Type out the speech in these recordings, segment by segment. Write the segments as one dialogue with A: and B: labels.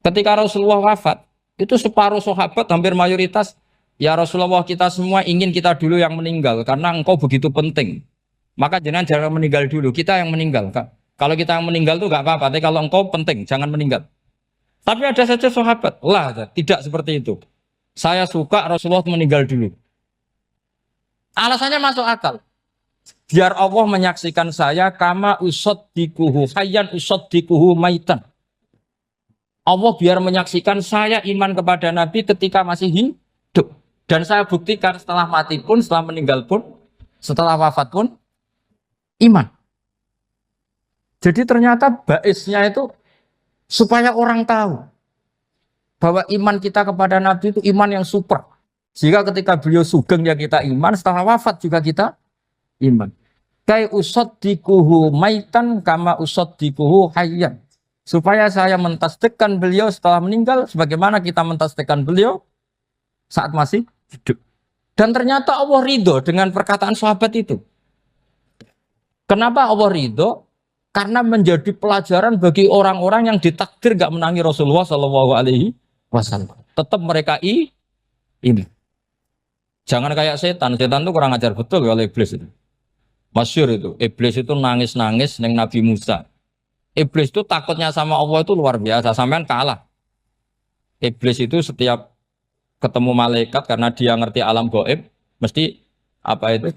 A: Ketika Rasulullah wafat, itu separuh sahabat hampir mayoritas, ya Rasulullah kita semua ingin kita dulu yang meninggal karena engkau begitu penting. Maka jangan meninggal dulu, kita yang meninggal. Kak. Kalau kita yang meninggal tuh gak apa-apa, tapi kalau engkau penting, jangan meninggal. Tapi ada saja sahabat, lah tidak seperti itu. Saya suka Rasulullah meninggal dulu. Alasannya masuk akal. Biar Allah menyaksikan saya kama usaddikuhu hayyan usaddikuhu maitan. Allah biar menyaksikan saya iman kepada Nabi ketika masih hidup. Dan saya buktikan setelah mati pun, setelah meninggal pun, setelah wafat pun, iman. Jadi ternyata baisnya itu supaya orang tahu bahwa iman kita kepada Nabi itu iman yang super. Jika ketika beliau sugeng ya kita iman, setelah wafat juga kita iman. Kai usaddikuhu maitan kama usaddikuhu hayyan. Supaya saya mentasdikkan beliau setelah meninggal sebagaimana kita mentasdikkan beliau saat masih hidup. Dan ternyata Allah ridho dengan perkataan sahabat itu. Kenapa Allah ridho? Karena menjadi pelajaran bagi orang-orang yang ditakdir gak menangi Rasulullah SAW. Tetap mereka ini. Jangan kayak setan. Setan itu kurang ajar betul oleh iblis itu. Masyhur itu. Iblis itu nangis-nangis dengan Nabi Musa. Iblis itu takutnya sama Allah itu luar biasa. Sampean kalah. Iblis itu setiap ketemu malaikat karena dia ngerti alam gaib, mesti apa itu?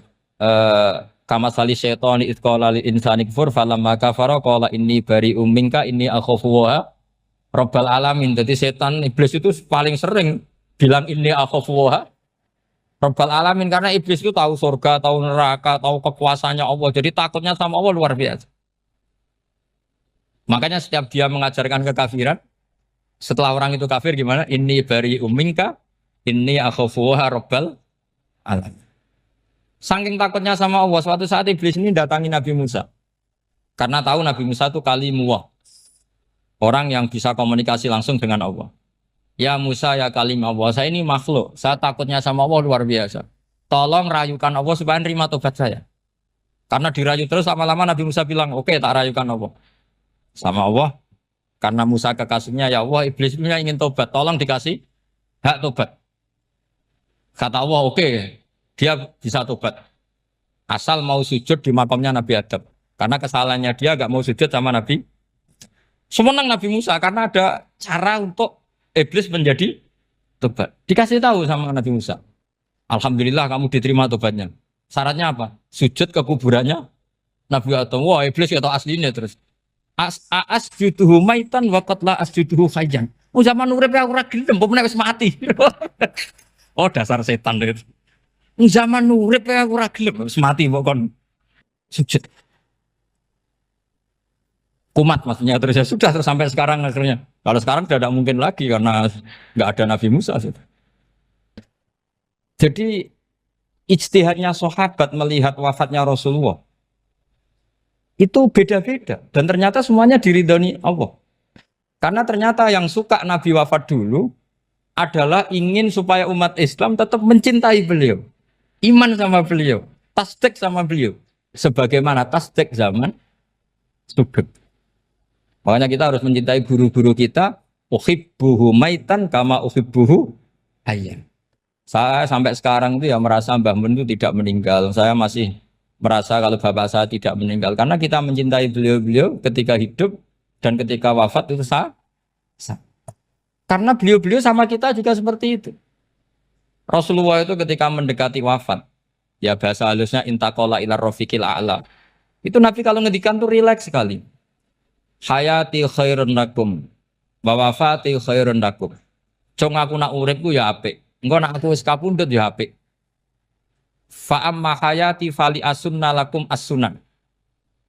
A: Kama sali syaitan itqala lil insani kfur falamma kafara qala inni bari'um minka inni akhafu wa rabbal alamin. Jadi setan iblis itu paling sering bilang inni akhafu wa rabbal alamin karena iblis itu tahu surga, tahu neraka, tahu kekuasaannya Allah. Jadi takutnya sama Allah luar biasa. Makanya setiap dia mengajarkan kekafiran, setelah orang itu kafir gimana? Inni bari'um minka inni akhafu wa rabbal alamin. Saking takutnya sama Allah, suatu saat iblis ini datangi Nabi Musa. Karena tahu Nabi Musa itu kalimullah. Orang yang bisa komunikasi langsung dengan Allah. Ya Musa ya kalim Allah, saya ini makhluk. Saya takutnya sama Allah luar biasa. Tolong rayukan Allah supaya nerima tobat saya. Karena dirayu terus lama-lama Nabi Musa bilang, oke, tak rayukan Allah. Sama Allah. Karena Musa kekasihnya, ya Allah iblis punya ingin tobat. Tolong dikasih hak tobat. Kata Allah, oke. Dia bisa tobat. Asal mau sujud di makamnya Nabi Adam. Karena kesalahannya dia gak mau sujud sama Nabi. Semenang Nabi Musa karena ada cara untuk iblis menjadi tobat. Dikasih tahu sama Nabi Musa. Alhamdulillah kamu diterima tobatnya. Syaratnya apa? Sujud ke kuburannya Nabi Adam. Wah iblis gak tahu aslinya terus. Asjuduhu maitan waqatla asjuduhu hayyan. Oh zaman urip aku ora gelem, pomene wis mati. Oh dasar setan itu. Zaman urip aku ora gelem wis mati kok kon sujud. Kumat maksudnya terus ya sudah terus sampai sekarang akhirnya. Kalau sekarang sudah tidak mungkin lagi karena nggak ada Nabi Musa. Jadi ijtihadnya sahabat melihat wafatnya Rasulullah itu beda-beda dan ternyata semuanya diridhoni Allah. Karena ternyata yang suka Nabi wafat dulu adalah ingin supaya umat Islam tetap mencintai beliau. Iman sama beliau, tasdik sama beliau. Sebagaimana tasdik zaman sugeng. Makanya kita harus mencintai guru-guru kita. Uhibbuhu maitan kama uhibbuhu hayyan. Saya sampai sekarang itu ya merasa Mbah Mun itu tidak meninggal. Saya masih merasa kalau bapak saya tidak meninggal. Karena kita mencintai beliau-beliau ketika hidup dan ketika wafat itu sah. Karena beliau-beliau sama kita juga seperti itu. Rasulullah itu ketika mendekati wafat, ya bahasa halusnya intaqala ila rafiqil a'la. Itu Nabi kalau ngedikan tuh rileks sekali. Hayati khairun lakum wa wafati khairun lakum. Cung aku nak uripku ya apik. Engko nak aku wis kapundhut ya apik. Fa amma hayati fali asunna lakum as-sunan.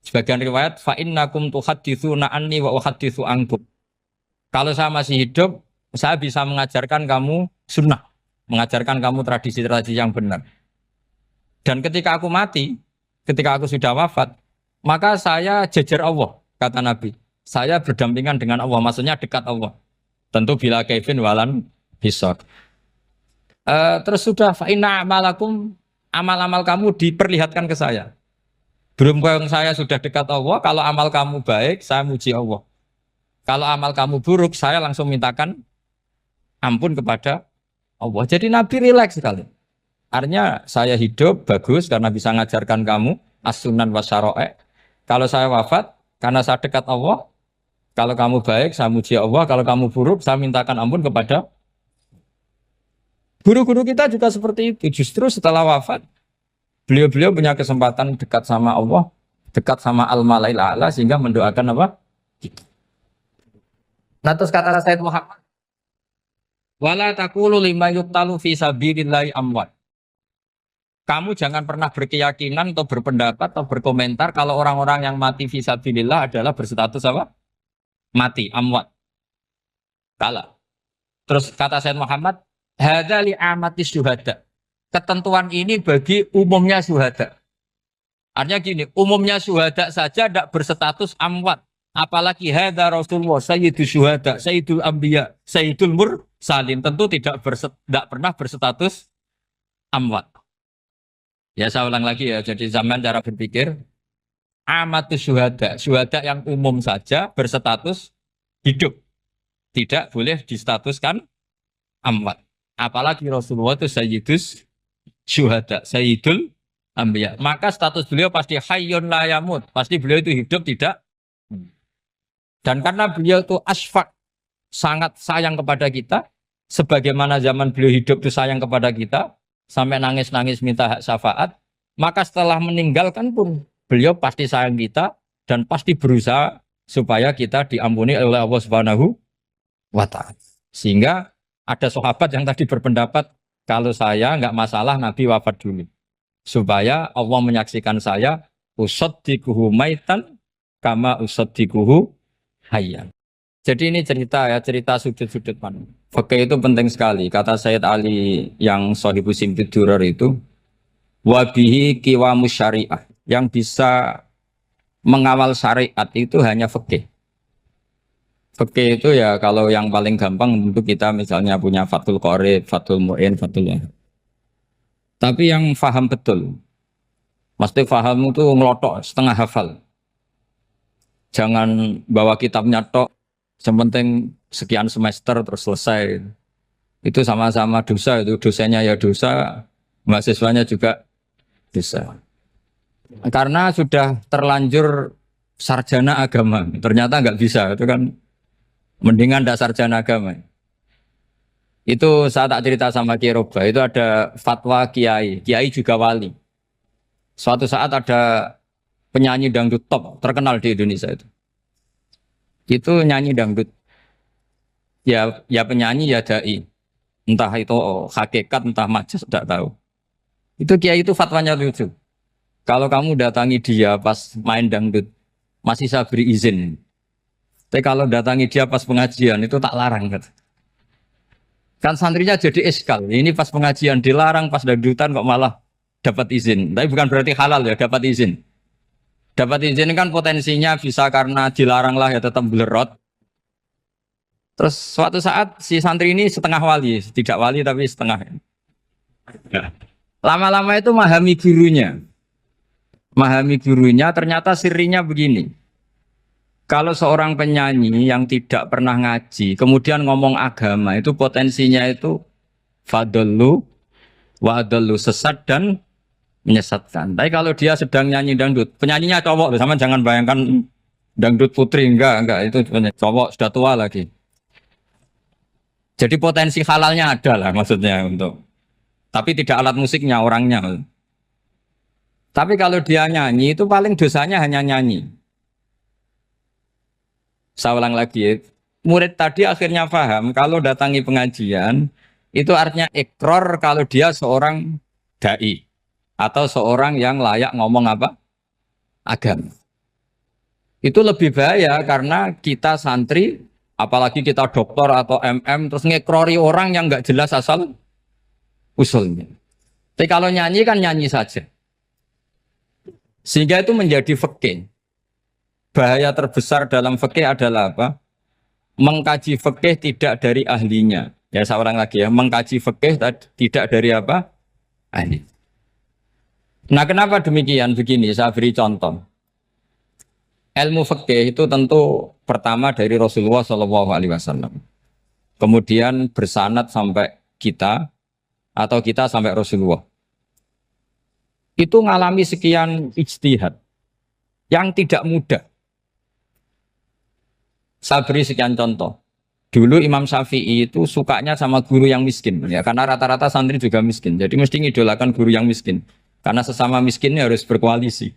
A: Sebagian riwayat fa innakum tuhadditsuna anni wa uhadditsu ankum. Kalau saya masih hidup, saya bisa mengajarkan kamu sunnah. Mengajarkan kamu tradisi-tradisi yang benar. Dan ketika aku mati, ketika aku sudah wafat, maka saya jejer Allah, kata Nabi. Saya berdampingan dengan Allah, maksudnya dekat Allah. Tentu bila kaifin walan hisab. Terus sudah fa'inna amalakum, amal-amal kamu diperlihatkan ke saya. Belum saya sudah dekat Allah, kalau amal kamu baik, saya muji Allah. Kalau amal kamu buruk, saya langsung mintakan ampun kepada Allah. Jadi Nabi rileks sekali. Artinya saya hidup bagus karena bisa ngajarkan kamu as-sunan wa syara'i'. Kalau saya wafat karena saya dekat Allah, kalau kamu baik saya muji Allah, kalau kamu buruk saya mintakan ampun kepada guru-guru kita juga seperti itu. Justru setelah wafat beliau-beliau punya kesempatan dekat sama Allah, dekat sama Al-Mala'il A'la sehingga mendoakan apa? Nah terus kata Sayyid Muhammad, wala taqulu lima yuqtalu fi sabilillahi amwat. Kamu jangan pernah berkeyakinan atau berpendapat atau berkomentar kalau orang-orang yang mati fi sabilillah adalah berstatus apa? Mati, amwat. Kalah. Terus kata Sayyid Muhammad, hadza li amati syuhada. Ketentuan ini bagi umumnya syuhada. Artinya gini, umumnya syuhada saja tidak berstatus amwat. Apalagi hadza Rasulullah, sayyidul syuhada, sayyidul anbiya, sayyidul mursalin. Tentu tidak pernah berstatus amwat. Ya saya ulang lagi ya, jadi zaman cara berpikir amatus syuhada, syuhada yang umum saja berstatus hidup, tidak boleh distatuskan amwat. Apalagi Rasulullah itu sayyidus syuhada, sayyidul anbiya. Maka status beliau pasti hayyun la yamut, pasti beliau itu hidup tidak. Dan karena beliau itu asfaq, sangat sayang kepada kita, sebagaimana zaman beliau hidup itu sayang kepada kita, sampai nangis-nangis minta hak syafaat, maka setelah meninggalkan pun beliau pasti sayang kita dan pasti berusaha supaya kita diampuni oleh Allah Subhanahu wa ta'ala. Sehingga ada sahabat yang tadi berpendapat kalau saya nggak masalah Nabi wafat dulu. Supaya Allah menyaksikan saya usaddiquhu maitan kama usaddiquhu hayyan. Jadi ini cerita ya, cerita sudut-sudut mana. Fikih itu penting sekali. Kata Sayyid Ali yang Shahibu Simtud Durar itu, wabihi qiwamus syariah. Yang bisa mengawal syariat itu hanya fikih. Fikih itu ya kalau yang paling gampang untuk kita misalnya punya Fathul Qorib, Fathul Mu'in, Fathul Wahab. Tapi yang faham betul, mesti faham itu ngelotok setengah hafal. Jangan bawa kitabnya tok. Yang penting sekian semester terus selesai. Itu sama-sama dosa, itu dosanya ya dosa, mahasiswanya juga dosa. Karena sudah terlanjur sarjana agama, ternyata nggak bisa, itu kan mendingan tidak sarjana agama. Itu saya tak cerita sama Kiai Roba, itu ada fatwa Kiai, Kiai juga wali. Suatu saat ada penyanyi dangdut top terkenal di Indonesia itu nyanyi dangdut, ya penyanyi ya dai, entah itu hakikat entah majas tidak tahu. Itu Kiai itu fatwanya lucu. Kalau kamu datangi dia pas main dangdut masih saya beri izin, tapi kalau datangi dia pas pengajian itu tak larang kan santrinya jadi eskal. Ini pas pengajian dilarang, pas dangdutan kok malah dapat izin. Tapi bukan berarti halal ya, dapat izin. Dapat izin kan potensinya bisa karena dilarang lah ya tetap belerot. Terus suatu saat si santri ini setengah wali, tidak wali tapi setengah. Lama-lama itu memahami gurunya. Memahami gurunya ternyata sirinya begini. Kalau seorang penyanyi yang tidak pernah ngaji, kemudian ngomong agama, itu potensinya itu fadallu wa adallu, sesat dan menyesatkan. Tapi kalau dia sedang nyanyi dangdut, penyanyinya cowok, sama jangan bayangkan dangdut putri, enggak, itu cowok sudah tua lagi. Jadi potensi halalnya ada lah maksudnya untuk, tapi tidak alat musiknya, orangnya. Tapi kalau dia nyanyi itu paling dosanya hanya nyanyi. Saya ulang lagi, murid tadi akhirnya paham kalau datangi pengajian itu artinya ikror kalau dia seorang dai atau seorang yang layak ngomong apa? Agama. Itu lebih bahaya karena kita santri, apalagi kita doktor atau MM, terus ngekrori orang yang nggak jelas asal usulnya. Tapi kalau nyanyi kan nyanyi saja. Sehingga itu menjadi fikih. Bahaya terbesar dalam fikih adalah apa? Mengkaji fikih tidak dari ahlinya. Ya saya ulang lagi ya, mengkaji fikih tidak dari apa? Ahli. Nah kenapa demikian? Begini, saya beri contoh. Ilmu fikih itu tentu pertama dari Rasulullah Shallallahu Alaihi Wasallam, kemudian bersanad sampai kita atau kita sampai Rasulullah. Itu ngalami sekian ijtihad yang tidak mudah. Saya beri sekian contoh. Dulu Imam Syafi'i itu sukanya sama guru yang miskin, ya karena rata-rata santri juga miskin. Jadi mesti ngidolakan guru yang miskin, karena sesama miskinnya harus berkoalisi.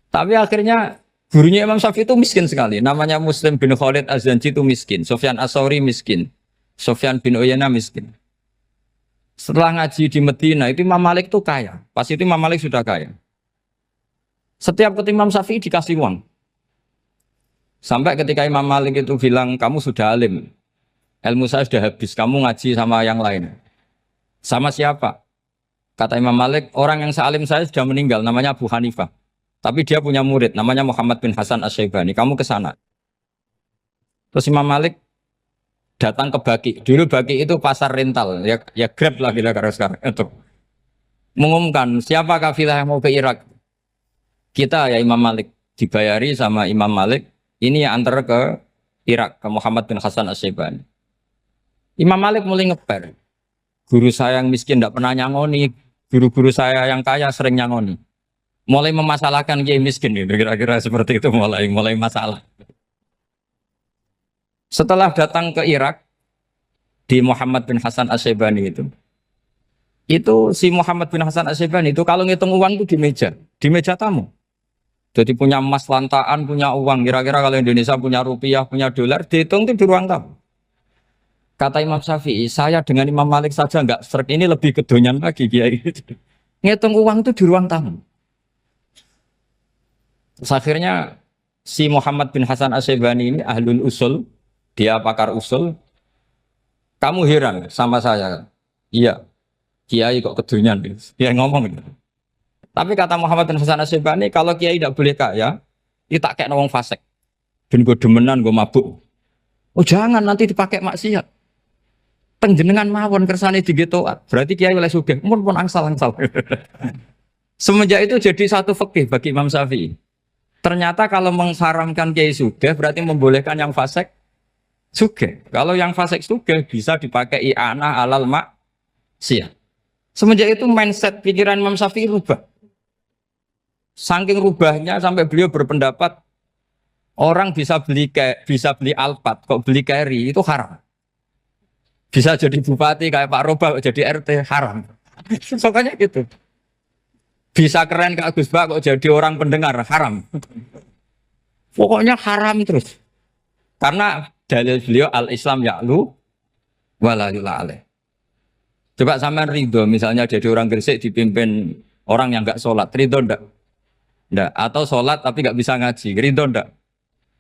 A: Tapi akhirnya gurunya Imam Syafi'i itu miskin sekali. Namanya Muslim bin Khalid Az-Zanji itu miskin. Sufyan As-Tsauri miskin. Sufyan bin Uyainah miskin. Setelah ngaji di Medina itu Imam Malik itu kaya. Pas itu Imam Malik sudah kaya. Setiap ketemu Imam Syafi'i dikasih uang. Sampai ketika Imam Malik itu bilang, kamu sudah alim. Ilmu saya sudah habis. Kamu ngaji sama yang lain. Sama siapa? Kata Imam Malik, orang yang sealim saya sudah meninggal. Namanya Abu Hanifah. Tapi dia punya murid. Namanya Muhammad bin Hasan Asy-Syaibani. Kamu ke sana. Terus Imam Malik datang ke Baki. Dulu Baki itu pasar rental. Ya Grab lah kita sekarang. Untuk mengumumkan siapa kafilah yang mau ke Irak. Kita ya Imam Malik. Dibayari sama Imam Malik. Ini yang antar ke Irak. Ke Muhammad bin Hasan Asy-Syaibani. Imam Malik mulai ngeper. Guru saya yang miskin tidak pernah nyangoni. Guru-guru saya yang kaya sering nyangoni. Mulai memasalahkan kiai miskin. Kira-kira seperti itu mulai masalah. Setelah datang ke Irak di Muhammad bin Hasan Asy-Syaibani itu si Muhammad bin Hasan Asy-Syaibani itu kalau ngitung uang itu di meja tamu. Jadi punya emas lantaan, punya uang. Kira-kira kalau Indonesia punya rupiah, punya dolar, dihitung itu di ruang tamu. Kata Imam Syafi'i, saya dengan Imam Malik saja enggak serik, ini lebih kedonyan lagi kiai. Ngitung uang itu di ruang tamu. Terus akhirnya si Muhammad bin Hasan Asy-Syaibani ini ahlul usul. Dia pakar usul. Kamu heran sama saya? Iya. Kiai kok kedunyan? Dia ngomong gitu. Tapi kata Muhammad bin Hasan Asy-Syaibani, kalau kiai tidak boleh kaya, itu tak kayak wong fasik. Ben gue demenan, gue mabuk. Oh jangan, nanti dipakai maksiat. Tengjenengan mawon kersane digetoat. Berarti kiai oleh sugih. Mun pun angsal-angsal. Semenjak itu jadi satu fikih bagi Imam Syafi'i. Ternyata kalau mengharamkan kiai sugih berarti membolehkan yang fasik sugih. Kalau yang fasik sugih bisa dipakai i'anah alal maksiat. Semenjak itu mindset pikiran Imam Syafi'i rubah. Saking rubahnya sampai beliau berpendapat orang bisa beli Alphard, kok beli carry itu haram. Bisa jadi bupati kayak Pak Roba, jadi RT haram. Pokoknya gitu. Bisa keren kayak Gus Bak kok jadi orang pendengar haram. Pokoknya haram terus. Karena dalil beliau al-Islam ya'lu wala yula alaih. Coba sampean ridho misalnya jadi orang Gresik dipimpin orang yang enggak sholat, ridho ndak? Ndak. Atau sholat tapi enggak bisa ngaji, ridho ndak?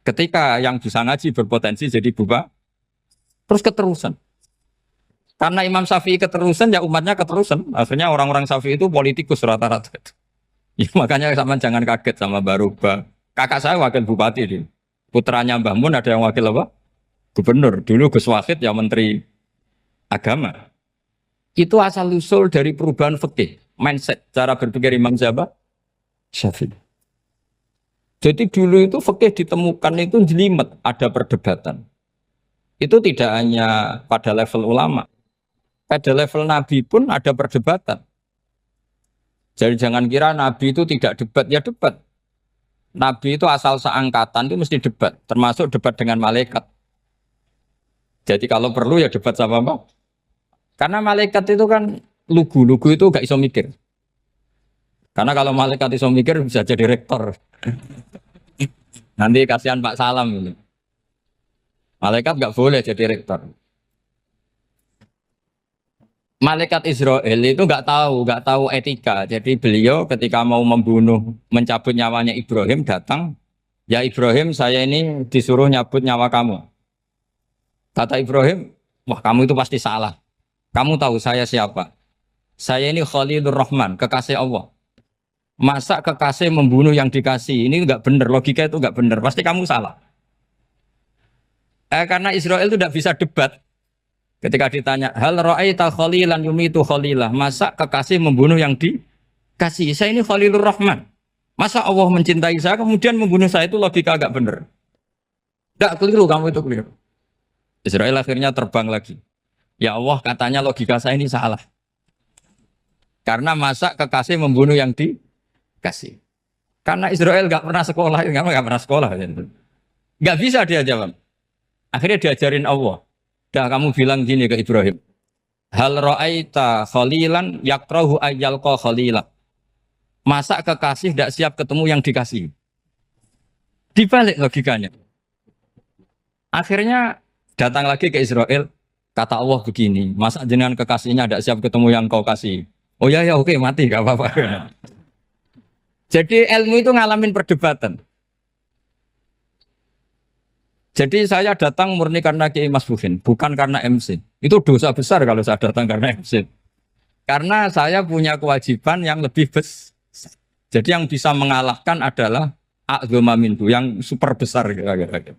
A: Ketika yang bisa ngaji berpotensi jadi buba, terus keterusan. Karena Imam Syafi'i keterusan, ya umatnya keterusan. Akhirnya orang-orang Syafi'i itu politikus rata-rata. Ya, makanya sama jangan kaget sama Baruba. Kakak saya wakil bupati ini. Putranya Mbah Mun ada yang wakil apa? Gubernur. Dulu Gus Wahid ya menteri agama. Itu asal usul dari perubahan fikih, mindset, cara berpikir Imam Syafi'i. Jadi dulu itu fikih ditemukan itu jelimet, ada perdebatan. Itu tidak hanya pada level ulama. Pada level Nabi pun ada perdebatan. Jadi jangan kira Nabi itu tidak debat, ya debat. Nabi itu asal seangkatan itu mesti debat, termasuk debat dengan malaikat. Jadi kalau perlu ya debat sama apa? Karena malaikat itu kan lugu itu gak iso mikir. Karena kalau malaikat iso mikir bisa jadi rektor. Nanti kasihan Pak Salam ini. Malaikat gak boleh jadi rektor. Malaikat Israel itu nggak tahu etika. Jadi beliau ketika mau mencabut nyawanya Ibrahim datang, ya Ibrahim saya ini disuruh nyabut nyawa kamu. Kata Ibrahim, wah kamu itu pasti salah. Kamu tahu saya siapa? Saya ini Khalilur Rahman, kekasih Allah. Masa kekasih membunuh yang dikasih? Ini nggak benar, logika itu nggak benar. Pasti kamu salah. Karena Israel itu tidak bisa debat. Ketika ditanya, hal ra'aita khalilan yumitu khalilah, masa kekasih membunuh yang dikasih? Saya ini Khalilur Rahman. Masa Allah mencintai saya kemudian membunuh saya, itu logika agak benar. Tidak keliru, kamu itu keliru. Israel akhirnya terbang lagi. Ya Allah, katanya logika saya ini salah. Karena masa kekasih membunuh yang dikasih. Karena Israel nggak pernah sekolah, nggak pernah sekolah. Nggak bisa dia jawab. Akhirnya diajarin Allah. Dah kamu bilang gini ke Ibrahim. Hal ra'aita khalilan yakrahu ayyalqa khalila. Masa kekasih tidak siap ketemu yang dikasih. Dibalik logikanya. Akhirnya datang lagi ke Israel. Kata Allah begini. Masa jenengan kekasihnya tidak siap ketemu yang kau kasih. Oh ya oke mati gak apa-apa. Jadi ilmu itu ngalamin perdebatan. Jadi saya datang murni karena Kiai Mas Buhin, bukan karena MC. Itu dosa besar kalau saya datang karena MC. Karena saya punya kewajiban yang lebih besar. Jadi yang bisa mengalahkan adalah a'dzama minhu, yang super besar kira-kira.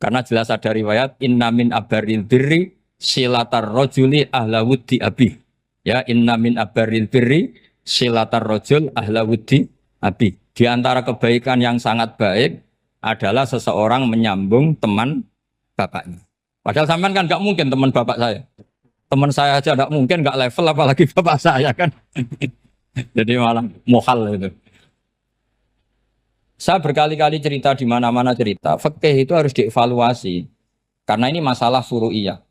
A: Karena jelas ada riwayat inna min abaril birri silatar rajuli ahla wuddi abi. Ya, inna min abaril birri silatar rajul ahla wuddi abi. Di antara kebaikan yang sangat baik adalah seseorang menyambung teman bapaknya. Padahal sampean kan nggak mungkin teman bapak saya. Teman saya aja nggak mungkin, nggak level apalagi bapak saya kan. Jadi malah mohal itu. Saya berkali-kali cerita di mana-mana cerita, fikih itu harus dievaluasi. Karena ini masalah furu'iyah.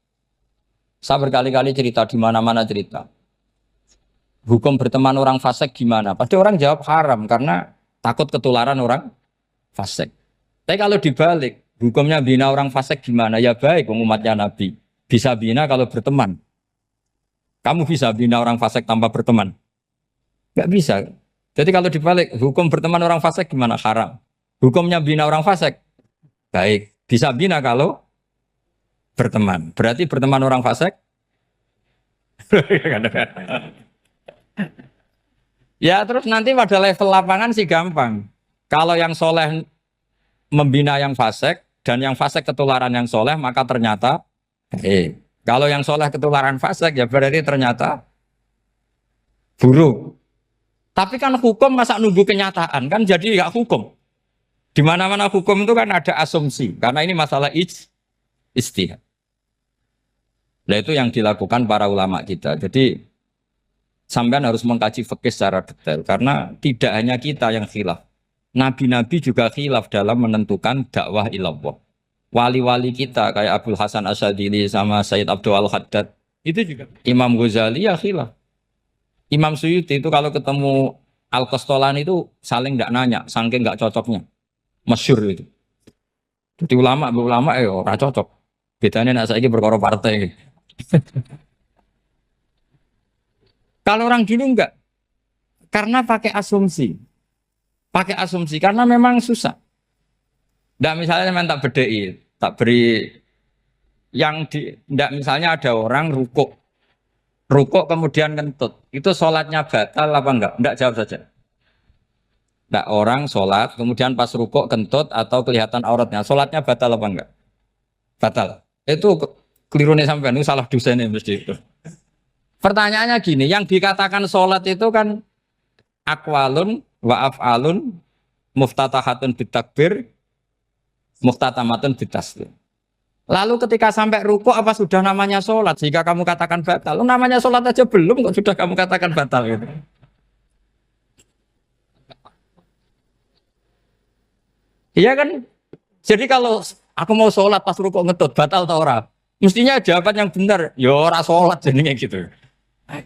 A: Saya berkali-kali cerita di mana-mana cerita. Hukum berteman orang fasik gimana? Pasti orang jawab haram karena takut ketularan orang fasik. Tapi kalau dibalik, hukumnya bina orang fasik gimana? Ya baik, umatnya Nabi. Bisa bina kalau berteman. Kamu bisa bina orang fasik tanpa berteman? Gak bisa. Jadi kalau dibalik, hukum berteman orang fasik gimana? Haram. Hukumnya bina orang fasik? Baik. Bisa bina kalau berteman. Berarti berteman orang fasik? Ya terus nanti pada level lapangan sih gampang. Kalau yang soleh membina yang fasik dan yang fasik ketularan yang soleh, maka ternyata kalau yang soleh ketularan fasik ya berarti ternyata buruk. Tapi kan hukum masa nunggu kenyataan kan jadi nggak hukum. Di mana-mana hukum itu kan ada asumsi karena ini masalah ijtihad. Nah itu yang dilakukan para ulama kita. Jadi sampean harus mengkaji fikih secara detail karena tidak hanya kita yang khilaf. Nabi-nabi juga khilaf dalam menentukan dakwah ilallah. Wali-wali kita kayak Abdul Hasan Asyadili sama Sayyid Abdul Al-Haddad itu juga. Imam Ghazali ya khilaf. Imam Suyuti itu kalau ketemu Al-Qastolani itu saling nggak nanya, saking nggak cocoknya. Masyhur itu. Jadi ulama ora cocok. Bedanya nak saiki perkara partai. Kalau orang gini enggak. Karena pakai asumsi. Pakai asumsi karena memang susah. Nggak misalnya memang tak bedai, tak beri yang di nggak misalnya ada orang rukuk kemudian kentut. Itu sholatnya batal apa enggak? Enggak, jawab saja. Enggak, orang sholat kemudian pas rukuk kentut atau kelihatan auratnya, sholatnya batal apa enggak? Batal. Itu keliru nih sampean, itu salah dosen mesti itu. Pertanyaannya gini, yang dikatakan sholat itu kan aqwalun wa af'alun muftatahatun bitakbir muftatamatun bitaslim. Lalu ketika sampai ruku apa sudah namanya sholat jika kamu katakan batal? Namanya sholat aja belum kok sudah kamu katakan batal gitu. Iya kan? Jadi kalau aku mau sholat pas ruku ngetut batal atau ora? Mestinya jawaban yang benar, ya ora sholat jadinya gitu.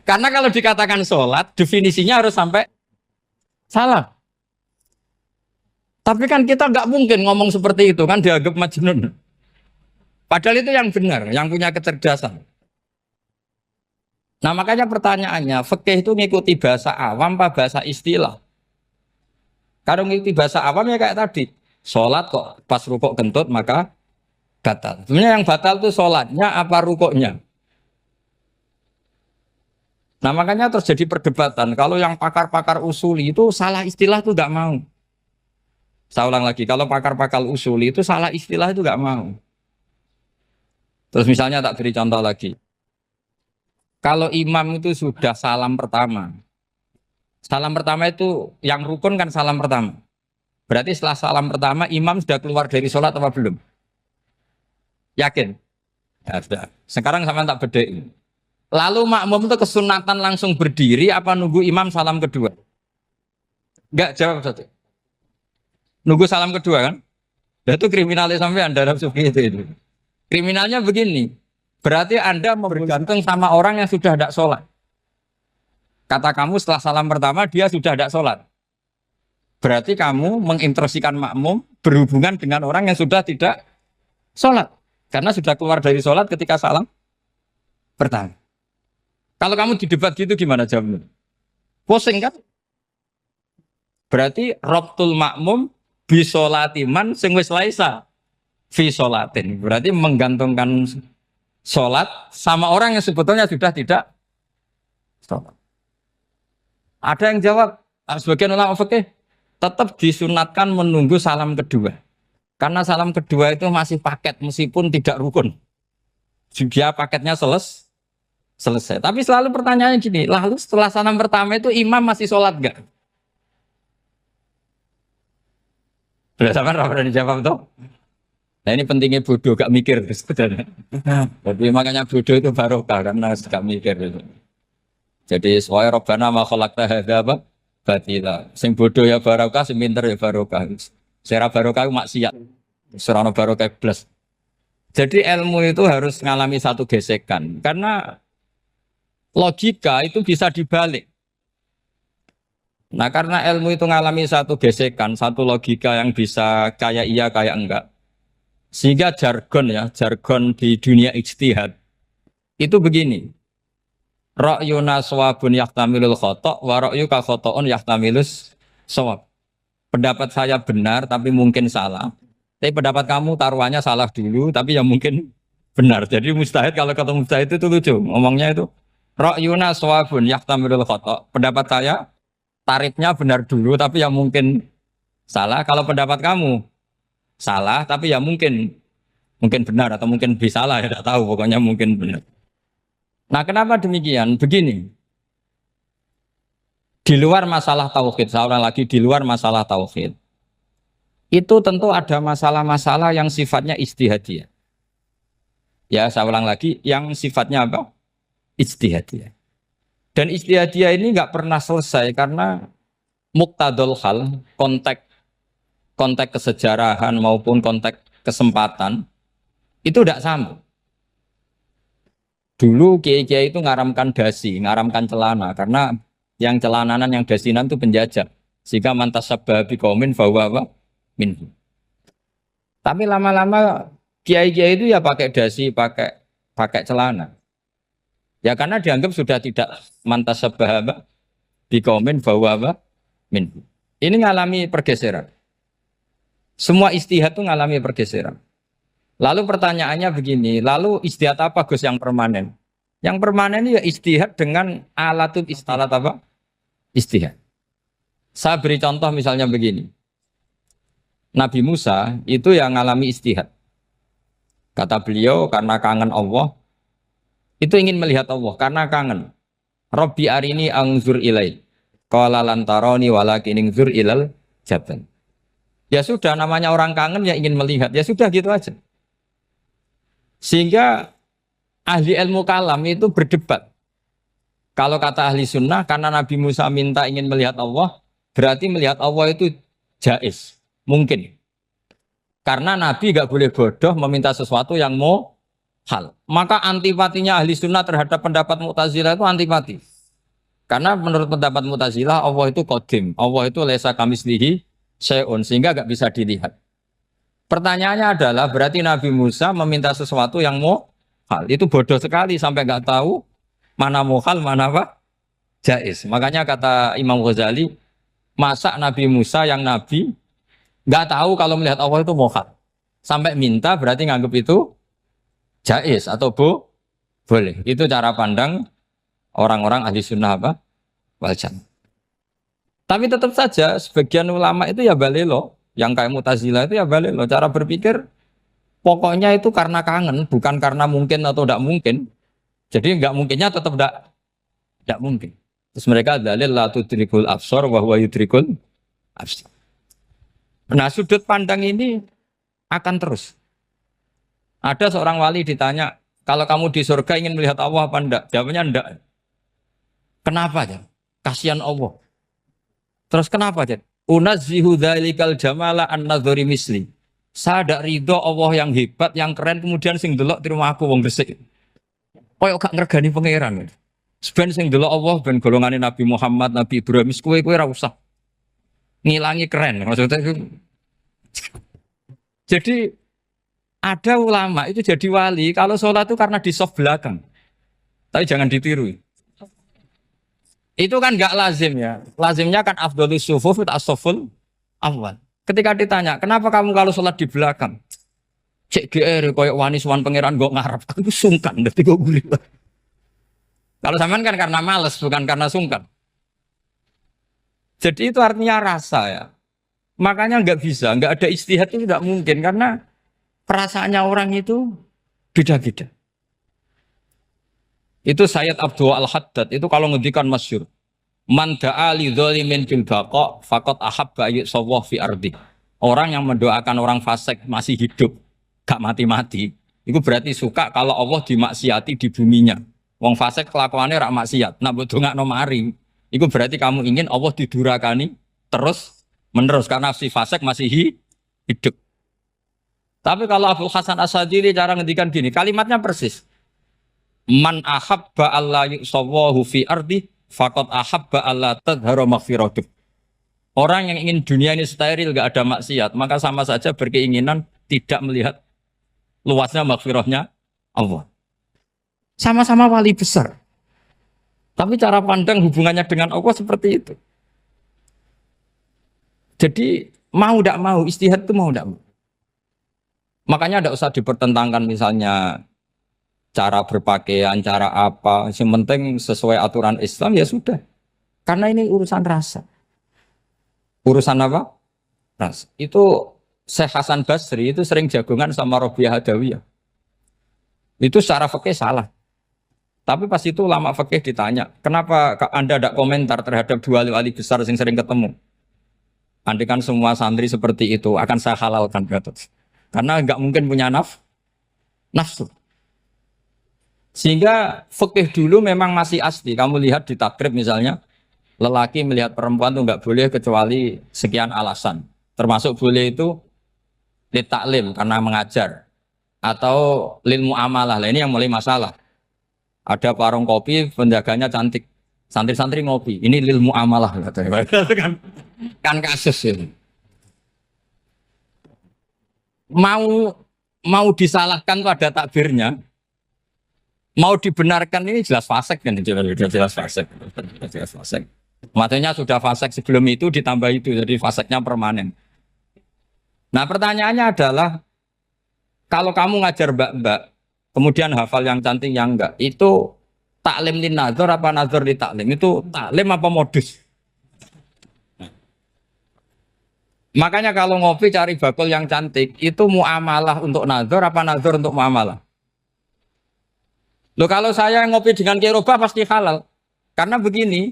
A: Karena kalau dikatakan sholat definisinya harus sampai salah. Tapi kan kita nggak mungkin ngomong seperti itu kan dianggap majnun. Padahal itu yang benar, yang punya kecerdasan. Nah makanya pertanyaannya, fikih itu ngikuti bahasa awam apa bahasa istilah? Kalau ngikuti bahasa awam ya kayak tadi, sholat kok pas rukuk kentut maka batal. Sebenarnya yang batal itu sholatnya apa rukuknya? Nah makanya terjadi perdebatan. Kalau yang pakar-pakar usuli itu salah istilah itu nggak mau. Saya ulang lagi, kalau pakar-pakar usuli itu salah istilah itu nggak mau. Terus misalnya tak beri contoh lagi. Kalau imam itu sudah salam pertama. Salam pertama itu yang rukun kan salam pertama. Berarti setelah salam pertama imam sudah keluar dari sholat apa belum? Yakin? Ya sudah. Sekarang sama tak bedai. Lalu makmum itu kesunatan langsung berdiri apa nunggu imam salam kedua? Enggak, jawab satu. Nunggu salam kedua kan? Dan itu kriminalnya sampai Anda dalam sufi itu. Kriminalnya begini. Berarti Anda bergantung sama orang yang sudah tidak sholat. Kata kamu setelah salam pertama dia sudah tidak sholat. Berarti kamu menginstruksikan makmum berhubungan dengan orang yang sudah tidak sholat. Karena sudah keluar dari sholat ketika salam pertama. Kalau kamu di debat gitu gimana jawabnya? Pusing kan? Berarti robtul makmum bisolatiman sing wis laisa fi sholatin. Berarti menggantungkan sholat sama orang yang sebetulnya sudah tidak sholat. Ada yang jawab, sebagian ulama fikih tetap disunatkan menunggu salam kedua. Karena salam kedua itu masih paket meskipun tidak rukun. Dia paketnya selesai. Tapi selalu pertanyaannya gini, lalu setelah salam pertama itu imam masih sholat enggak? Sudah sampai pernah dijawab tuh. Nah ini pentingnya bodoh, gak mikir sebenarnya. Jadi makanya bodoh itu barokah karena gak mikir itu. Jadi soalnya Rabbana ma khalaqta hadza apa? Batila. Sing bodoh ya barokah, sing pinter ya barokah. Sing barokah itu maksiat. Surana barokah plus. Jadi ilmu itu harus mengalami satu gesekan karena logika itu bisa dibalik. Nah karena ilmu itu mengalami satu gesekan, satu logika yang bisa kayak iya kayak enggak. Sehingga jargon di dunia ijtihad itu begini. Ra'yuna shawabun yahtamilul khata' wa ra'yuka khata'un yahtamilus shawab. Pendapat saya benar tapi mungkin salah. Tapi pendapat kamu taruhannya salah dulu tapi yang mungkin benar. Jadi mustahid kalau kata mustahid itu lucu. Ngomongnya itu ra'yuna shawabun yahtamilul khata'. Pendapat saya tarifnya benar dulu tapi yang mungkin salah. Kalau pendapat kamu salah tapi ya mungkin benar atau mungkin bisa salah ya tidak tahu pokoknya mungkin benar. Nah kenapa demikian? Begini, di luar masalah tauhid, saya ulang lagi di luar masalah tauhid itu tentu ada masalah-masalah yang sifatnya ijtihadiyah. Ya saya ulang lagi yang sifatnya apa? Ijtihadiyah. Dan ijtihadiyah ini nggak pernah selesai karena muqtadul hal, konteks kesejarahan maupun konteks kesempatan itu tidak sama. Dulu kiai-kiai itu ngaramkan dasi, ngaramkan celana karena yang celananan yang dasinan itu penjajah. Sehingga mantas sabah biqaumin bahwa minhu. Tapi lama-lama kiai-kiai itu ya pakai dasi, pakai celana. Ya karena dianggap sudah tidak mantas sabah biqaumin bahwa minhu. Ini ngalami pergeseran. Semua istihad itu ngalami pergeseran. Lalu pertanyaannya begini, lalu istihad apa Gus yang permanen? Yang permanen ya istihad dengan alatut istihad apa? Istihad. Saya beri contoh misalnya begini. Nabi Musa itu yang ngalami istihad. Kata beliau karena kangen Allah, itu ingin melihat Allah karena kangen. Rabbi arini anzur ilai. Qala lan tarani walakin anzur ilal jabal. Ya sudah namanya orang kangen ya ingin melihat. Ya sudah gitu aja. Sehingga ahli ilmu kalam itu berdebat. Kalau kata ahli sunnah, karena Nabi Musa minta ingin melihat Allah, berarti melihat Allah itu jaiz, mungkin. Karena Nabi gak boleh bodoh meminta sesuatu yang mau hal. Maka antipatinya ahli sunnah terhadap pendapat Mu'tazilah itu antipati. Karena menurut pendapat Mu'tazilah, Allah itu qadim, Allah itu laisa kamislihi syai'un, sehingga gak bisa dilihat. Pertanyaannya adalah berarti Nabi Musa meminta sesuatu yang mau hal. Itu bodoh sekali sampai nggak tahu mana mau hal, mana apa jaiz. Makanya kata Imam Ghazali, masa Nabi Musa yang Nabi nggak tahu kalau melihat Allah itu mau hal. Sampai minta berarti nganggap itu jaiz atau boleh. Itu cara pandang orang-orang ahli sunnah apa? Wal jamaah. Tapi tetap saja sebagian ulama itu ya balelo. Yang kayak Mu'tazilah itu ya balik loh cara berpikir pokoknya itu karena kangen bukan karena mungkin atau tidak mungkin. Jadi nggak mungkinnya tetap tidak mungkin. Terus mereka dalil la tudrikul absar wa huwa yudrikul absar. Nah sudut pandang ini akan terus. Ada seorang wali ditanya, kalau kamu di surga ingin melihat Allah apa enggak? Jawabnya enggak. Kenapa aja? Kasihan Allah. Terus kenapa aja? Unazzihu dzalikal jamala an nadzuri misli. Saya tidak ridho Allah yang hebat, yang keren, kemudian sing delok terima aku wong resik. Koyok gak ngergani pangeran. Sebenarnya sing delok Allah ben golongane Nabi Muhammad, Nabi Ibrahim, kowe ora usah ngilangi keren. Maksudnya itu. Jadi ada ulama itu jadi wali kalau sholat itu karena di soft belakang. Tapi jangan ditiru. Itu kan nggak lazim ya. Lazimnya kan afdhalus sufuf as-saful awal. Ketika ditanya, kenapa kamu kalau sholat di belakang? Cek GR koyok wani suwan pangeran gak ngarep. Aku sungkan dadi kok guli. Kalau sampean kan karena males bukan karena sungkan. Jadi itu artinya rasa ya. Makanya nggak bisa, nggak ada istihad itu tidak mungkin karena perasaannya orang itu beda-beda. Itu Sayyid Abdul Al-Haddad itu kalau ngendikan masyhur. Man da'a li dzalimin bil baqa faqad ahabba ayyusawwah fi ardi. Orang yang mendoakan orang fasik masih hidup, gak mati-mati, itu berarti suka kalau Allah dimaksiati di buminya. Wong fasik kelakuannya rak maksiat, nak mbok dongakno mari. Itu berarti kamu ingin Allah didurakani terus menerus karena si fasik masih hidup. Tapi kalau Abdul Hasan As-Sadili cara ngendikan gini, kalimatnya persis. Man ahabba alla yusawwahu fi ardi faqad ahabba alla tadhharu maghfiratuh. Orang yang ingin dunia ini steril gak ada maksiat, maka sama saja berkeinginan tidak melihat luasnya maghfirahnya Allah. Sama-sama wali besar. Tapi cara pandang hubungannya dengan Allah seperti itu. Jadi mau tidak mau, istihad itu mau tidak mau. Makanya tidak usah dipertentangkan misalnya cara berpakaian, cara apa. Yang penting sesuai aturan Islam ya sudah. Karena ini urusan rasa. Urusan apa? Rasa. Itu Syekh Hasan Basri itu sering jagongan sama Robiah Hadawiyah. Itu secara fikih salah. Tapi pas itu ulama fikih ditanya, kenapa Anda tidak komentar terhadap dua wali besar yang sering ketemu? Andai kan semua santri seperti itu akan saya halalkan, karena nggak mungkin punya nafsu. Sehingga fikih dulu memang masih asli. Kamu lihat di takrib misalnya, lelaki melihat perempuan itu nggak boleh kecuali sekian alasan. Termasuk boleh itu li taklim karena mengajar atau lil muamalah. Ini yang mulai masalah. Ada warung kopi, penjaganya cantik, santri-santri ngopi. Ini lil muamalah, kan kasus ini. Mau disalahkan pada takbirnya, mau dibenarkan ini jelas fasik kan, jelas fasik. Matanya sudah fasik sebelum itu ditambah itu, jadi fasiknya permanen. Nah pertanyaannya adalah, kalau kamu ngajar mbak-mbak, kemudian hafal yang cantik yang enggak, itu taklim lin nazar apa nazar li taklim? Itu taklim apa modus? Makanya kalau ngopi cari bakul yang cantik, itu muamalah untuk nazar apa nazar untuk muamalah? Loh kalau saya ngopi dengan kiroba pasti halal. Karena begini,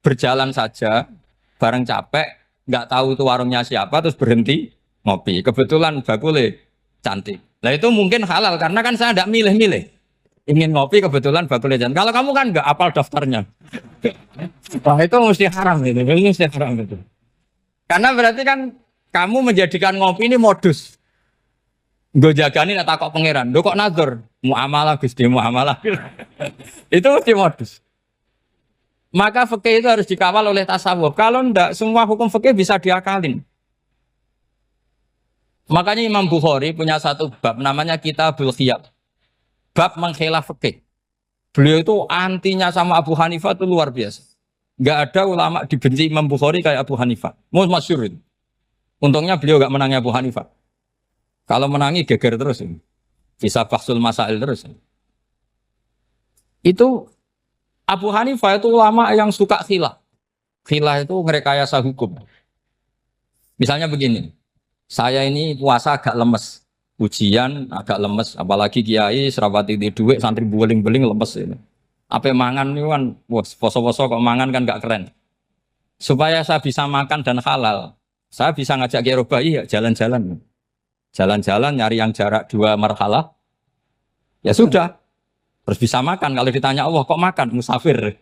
A: berjalan saja, bareng capek, nggak tahu itu warungnya siapa, terus berhenti ngopi. Kebetulan bakulnya cantik. Nah itu mungkin halal karena kan saya tidak milih-milih. Ingin ngopi kebetulan bakulnya cantik. Kalau kamu kan nggak apal daftarnya. Wah itu mesti haram itu. Mesti haram itu. Karena berarti kan kamu menjadikan ngopi ini modus. Gue jagani nak takok pangeran. Lo kok nazar? Muamalah Gusti muamalah. Itu mesti modus. Maka fikih itu harus dikawal oleh tasawuf. Kalau enggak, semua hukum fikih bisa diakalin. Makanya Imam Bukhari punya satu bab namanya Kitabul Khiyab. Bab mengkhilaf fikih. Beliau itu antinya sama Abu Hanifah itu luar biasa. Enggak ada ulama dibenci Imam Bukhari kayak Abu Hanifah. Masyhur itu. Untungnya beliau enggak menangi Abu Hanifah. Kalau menangi geger terus. Bisa faksul masail terus. Itu Abu Hanifah itu ulama yang suka khilaf. Khilaf itu ngerekayasa hukum. Misalnya begini. Saya ini puasa agak lemes, ujian agak lemes, apalagi kiai serapati di duit, santri beling-beling lemes ini. Apa mangan ini kan, poso-poso kok mangan kan gak keren. Supaya saya bisa makan dan halal, saya bisa ngajak kiai robai ya jalan-jalan. Jalan-jalan nyari yang jarak 2 marhalah, Ya sudah, terus bisa makan. Kalau ditanya Allah kok makan musafir.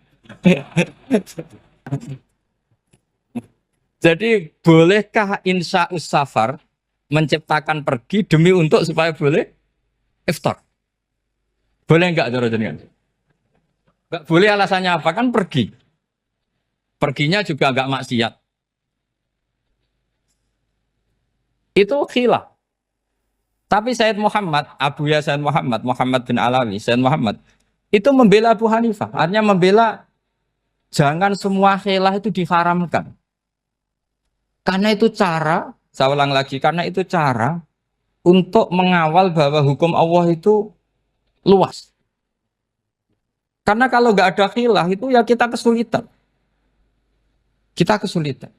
A: Jadi bolehkah insya safar menciptakan pergi demi untuk supaya boleh iftar? Boleh enggak cara jenengan? Enggak boleh, alasannya apa? Kan pergi. Perginya juga enggak maksiat. Itu khilaf. Tapi Sayyid Muhammad, Abu Ya Sayyid Muhammad, Muhammad bin Alawi, Sayyid Muhammad, itu membela Abu Hanifah. Artinya membela jangan semua khilaf itu diharamkan. Karena itu cara, saya ulang lagi, karena itu cara untuk mengawal bahwa hukum Allah itu luas. Karena kalau nggak ada khilaf itu ya kita kesulitan. Kita kesulitan.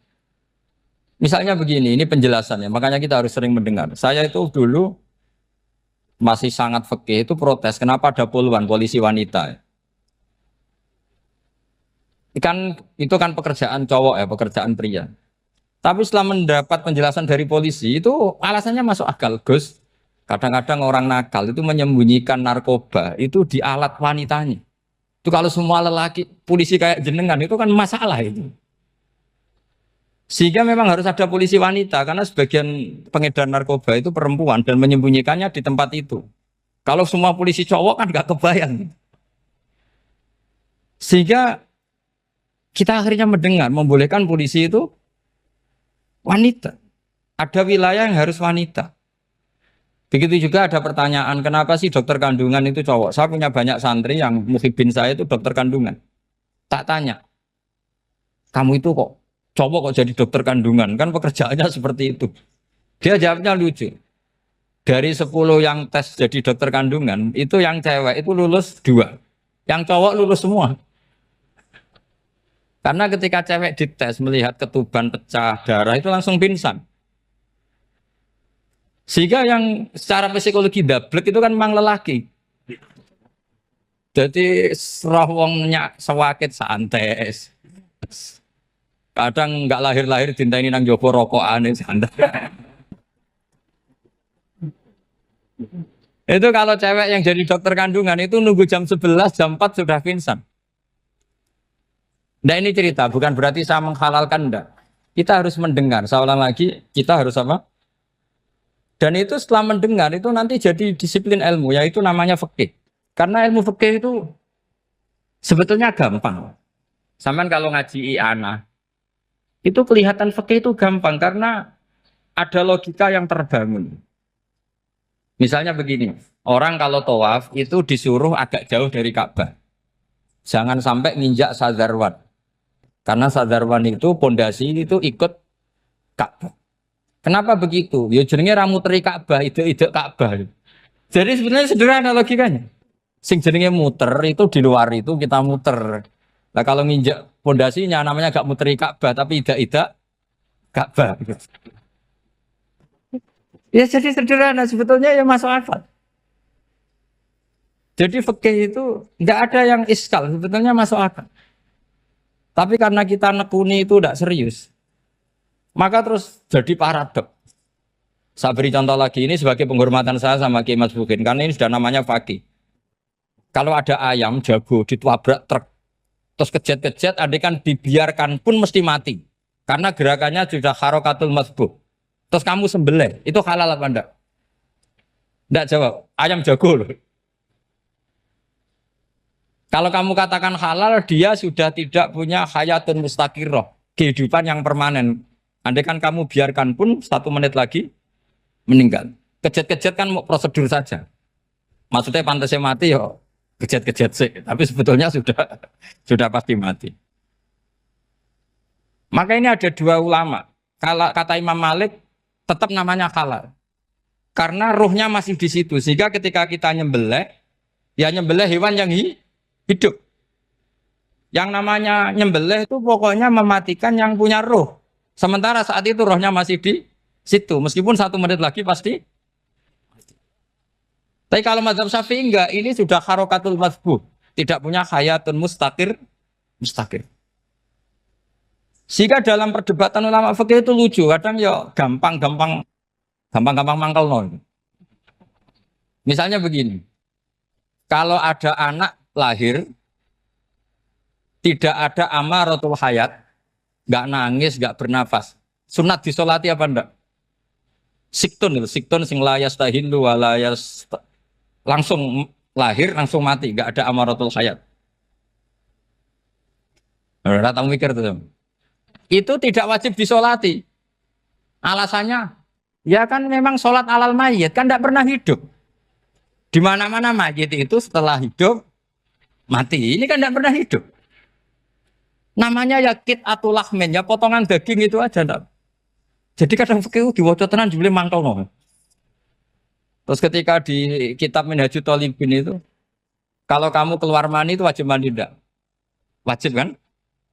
A: Misalnya begini, ini penjelasannya, makanya kita harus sering mendengar. Saya itu dulu masih sangat fikih itu protes, kenapa ada puluhan polisi wanita? Itu kan pekerjaan cowok ya, pekerjaan pria. Tapi setelah mendapat penjelasan dari polisi, itu alasannya masuk akal, Gus. Kadang-kadang orang nakal itu menyembunyikan narkoba itu di alat wanitanya. Itu kalau semua lelaki polisi kayak jenengan itu kan masalah itu. Sehingga memang harus ada polisi wanita karena sebagian pengedar narkoba itu perempuan dan menyembunyikannya di tempat itu. Kalau semua polisi cowok kan nggak kebayang. Sehingga kita akhirnya mendengar membolehkan polisi itu wanita. Ada wilayah yang harus wanita. Begitu juga ada pertanyaan, kenapa sih dokter kandungan itu cowok? Saya punya banyak santri yang muhibin saya itu dokter kandungan. Tak tanya, kamu itu kok cowok kok jadi dokter kandungan? Kan pekerjaannya seperti itu. Dia jawabnya lucu. Dari 10 yang tes jadi dokter kandungan, itu yang cewek itu lulus 2. Yang cowok lulus semua. Karena ketika cewek dites melihat ketuban pecah darah itu langsung pingsan. Sehingga yang secara psikologi dablek itu kan memang lelaki. Jadi serah wongnya sewakit santai. Kadang nggak lahir-lahir dintaini nang jopo rokokan santai. Itu kalau cewek yang jadi dokter kandungan itu nunggu jam 11, jam 4 sudah pingsan. Nah ini cerita, bukan berarti saya menghalalkan, enggak. Kita harus mendengar, saya ulang lagi, kita harus apa? Dan itu setelah mendengar, itu nanti jadi disiplin ilmu, yaitu namanya fikih. Karena ilmu fikih itu sebetulnya gampang. Sampai kalau ngaji i'anah, itu kelihatan fikih itu gampang, karena ada logika yang terbangun. Misalnya begini, orang kalau tawaf itu disuruh agak jauh dari Ka'bah. Jangan sampai nginjak sadarwan. Karena sadarwan itu pondasi itu ikut Ka'bah. Kenapa begitu? Ya jenenge ra muteri Ka'bah, ide-ide Ka'bah. Jadi sebenarnya sederhana logikanya. Sing jenenge muter itu di luar itu kita muter. Nah kalau nginjak pondasinya namanya gak muteri Ka'bah tapi ide-ide Ka'bah. Ya jadi sederhana sebetulnya ya masuk akal. Jadi fikih itu nggak ada yang iskal, sebetulnya masuk akal. Tapi karena kita nekuni itu tidak serius, maka terus jadi paradok. Saya beri contoh lagi ini sebagai penghormatan saya sama Kiai Mas Bukin, karena ini sudah namanya fakih. Kalau ada ayam jago ditabrak truk, terus kejet-kejet, adekan dibiarkan pun mesti mati, karena gerakannya sudah harokatul masbuh. Terus kamu sembelih, itu halal apa enggak? Enggak jawab, ayam jago loh. Kalau kamu katakan halal, dia sudah tidak punya hayatun mustaqirroh, kehidupan yang permanen. Andai kan kamu biarkan pun 1 menit lagi meninggal. Kejet-kejet kan mau prosedur saja. Maksudnya pantasnya mati ya kejet-kejet sih, tapi sebetulnya sudah pasti mati. Maka ini ada 2 ulama. Kalau kata Imam Malik tetap namanya halal. Karena ruhnya masih di situ. Sehingga ketika kita nyembelih, ya nyembelih hewan yang hidup. Yang namanya nyembelih itu pokoknya mematikan yang punya roh. Sementara saat itu rohnya masih di situ. Meskipun 1 menit lagi pasti. Tapi kalau mazhab Syafi'i enggak, ini sudah harokatul mazbuh. Tidak punya hayatun mustaqir. Sehingga dalam perdebatan ulama fikih itu lucu. Kadang ya gampang mangkel no. Misalnya begini. Kalau ada anak lahir, tidak ada amaratul hayat, nggak nangis, nggak bernafas. Sunat disolati apa enggak? Siktun sing layas tahilu walayas langsung lahir langsung mati, nggak ada amaratul hayat. Ora tahu mikir tuh. Itu tidak wajib disolati. Alasannya, ya kan memang sholat alal mayit kan tidak pernah hidup. Di mana-mana mayit itu setelah hidup mati. Ini kan tidak pernah hidup. Namanya ya kit atau lahmen, ya potongan daging itu aja enggak. Jadi kadang fikih diwaca tenan jebule mangkelno. Terus ketika di kitab Minhajul Thalibin itu, kalau kamu keluar mani itu wajib mandi enggak? Wajib kan?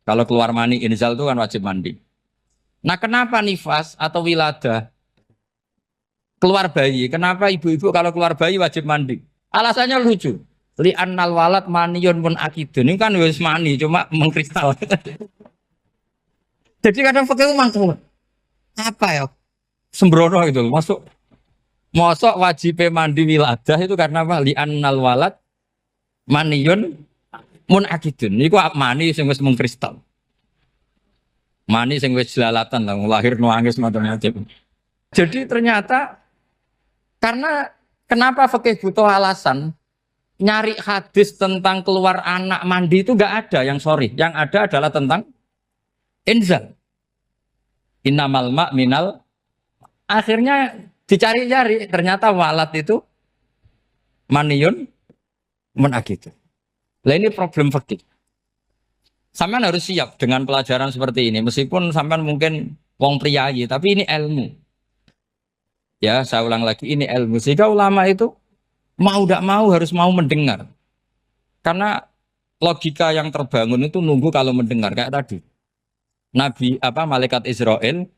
A: Kalau keluar mani inzal itu kan wajib mandi. Nah, kenapa nifas atau wiladah keluar bayi? Kenapa ibu-ibu kalau keluar bayi wajib mandi? Alasannya lucu. Li annal walad maniyun pun akidun. Ini kan wis mani cuma mengkristal. Jadi kadang fikih mangkel. Apa ya? Sembrono itu masuk. Mosok wajib mandi wiladah itu karena apa? Li annal walad maniyun mun akidun. Niku mani sing wis mengkristal. Mani sing wis jelalatan lah lahir nangis macam-macam. Jadi ternyata karena kenapa fikih butuh alasan? Nyari hadis tentang keluar anak mandi itu enggak ada yang sorry. Yang ada adalah tentang inzal. Innamal ma' minal. Akhirnya dicari-cari ternyata walad itu maniyun menakit. Lah ini problem fikih. Sampean harus siap dengan pelajaran seperti ini meskipun sampean mungkin wong priayi tapi ini ilmu. Ya, saya ulang lagi ini ilmu. Sehingga ulama itu mau tidak mau harus mau mendengar. Karena logika yang terbangun itu nunggu kalau mendengar kayak tadi. Nabi malaikat Israel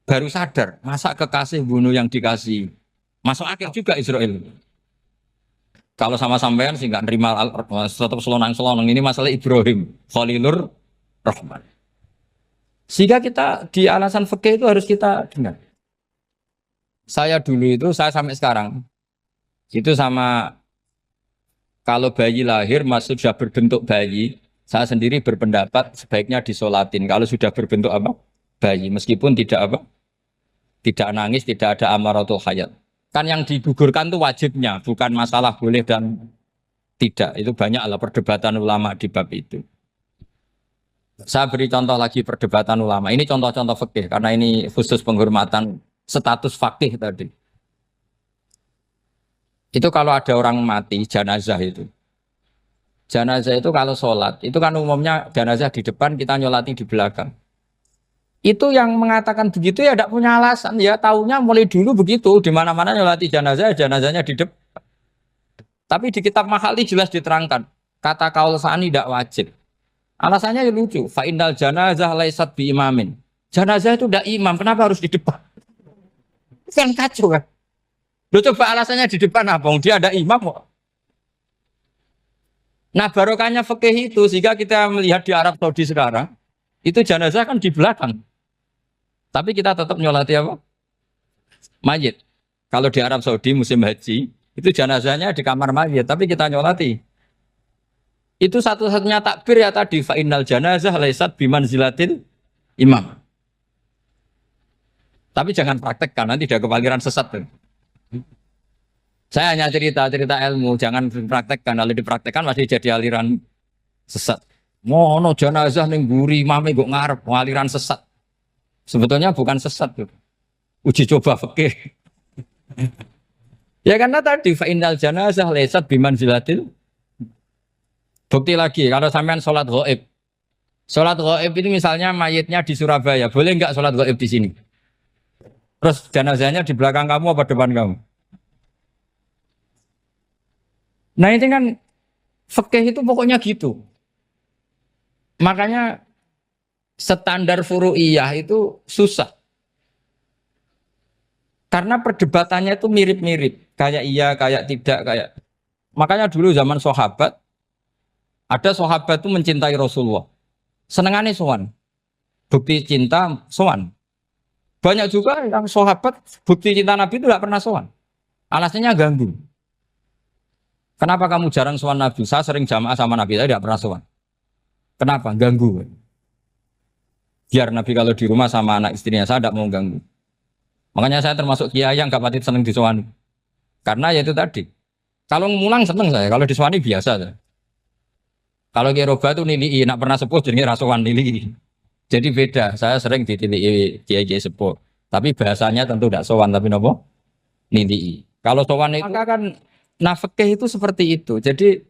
A: baru sadar, masa kekasih bunuh yang dikasih. Masuk akal juga Israel. Kalau sama sampean sih nggak nerima tetap selonang-selonang ini masalah Ibrahim, Khalilur Rahman. Sehingga kita di alasan fikih itu harus kita dengar. Saya dulu itu, saya sampai sekarang itu sama kalau bayi lahir masih sudah berbentuk bayi, saya sendiri berpendapat sebaiknya disolatin. Kalau sudah berbentuk bayi, meskipun tidak nangis, tidak ada amaratul hayat. Kan yang digugurkan itu wajibnya, bukan masalah boleh dan tidak. Itu banyaklah perdebatan ulama di bab itu. Saya beri contoh lagi perdebatan ulama. Ini contoh-contoh fikih karena ini khusus penghormatan status fakih tadi. Itu kalau ada orang mati, jenazah itu. Jenazah itu kalau sholat, itu kan umumnya jenazah di depan, kita nyolati di belakang. Itu yang mengatakan begitu ya tidak punya alasan. Ya taunya mulai dulu begitu, di mana-mana nyolati jenazah, jenazahnya di depan. Tapi di kitab Makhali jelas diterangkan, kata kaul sani tidak wajib. Alasannya ya lucu, fa innal janazah laisat bi imamin. Jenazah itu tidak imam, kenapa harus di depan? Kan kacau kan? Lu coba alasannya di depan apa? Dia ada imam kok. Nah barokahnya fikih itu sehingga kita melihat di Arab Saudi sekarang itu jenazah kan di belakang. Tapi kita tetap nyolati apa? Mayit. Kalau di Arab Saudi musim haji itu jenazahnya di kamar mayit, tapi kita nyolati. Itu satu-satunya takbir ya tadi fa innal janazah laisat bimanzilatil imam. Tapi jangan praktekkan nanti dia kepaliran sesat tuh. Saya hanya cerita-cerita ilmu, jangan dipraktekkan. Kalau dipraktekkan masih jadi aliran sesat. Mono jenazah ning mburi mame kok ngarep aliran sesat. Sebetulnya bukan sesat tuh. Uji coba fikih. Ya karena tadi fa innal janazah laisat bimanzilatil. Bukti lagi kalau sampean sholat ghaib. Sholat ghaib itu misalnya mayitnya di Surabaya, boleh nggak sholat ghaib di sini? Terus jenazahnya di belakang kamu apa depan kamu? Nah ini kan fikih itu pokoknya gitu. Makanya standar furu'iyah itu susah. Karena perdebatannya itu mirip-mirip. Kayak iya, kayak tidak, kayak. Makanya dulu zaman sahabat, ada sahabat itu mencintai Rasulullah. Senengannya sowan. Bukti cinta sowan. Banyak juga yang sahabat bukti cinta Nabi itu tidak pernah sowan. Alasannya ganggu. Kenapa kamu jarang sowan Nabi? Saya sering jamaah sama Nabi, saya tidak pernah sowan. Kenapa? Ganggu. Biar Nabi kalau di rumah sama anak istrinya, saya tidak mau ganggu. Makanya saya termasuk kiai yang gak pati seneng disowani. Karena ya itu tadi. Kalau ngulang seneng saya, kalau disowani biasa saya. Kalau Kiai Roba itu nilai, nak pernah sepuh jadi rasuan nilai. Jadi beda. Saya sering ditilii Kiai sepuh. Tapi bahasanya tentu tidak sowan, tapi nopo nilai. Kalau sowan itu maka kan nafkah itu seperti itu. Jadi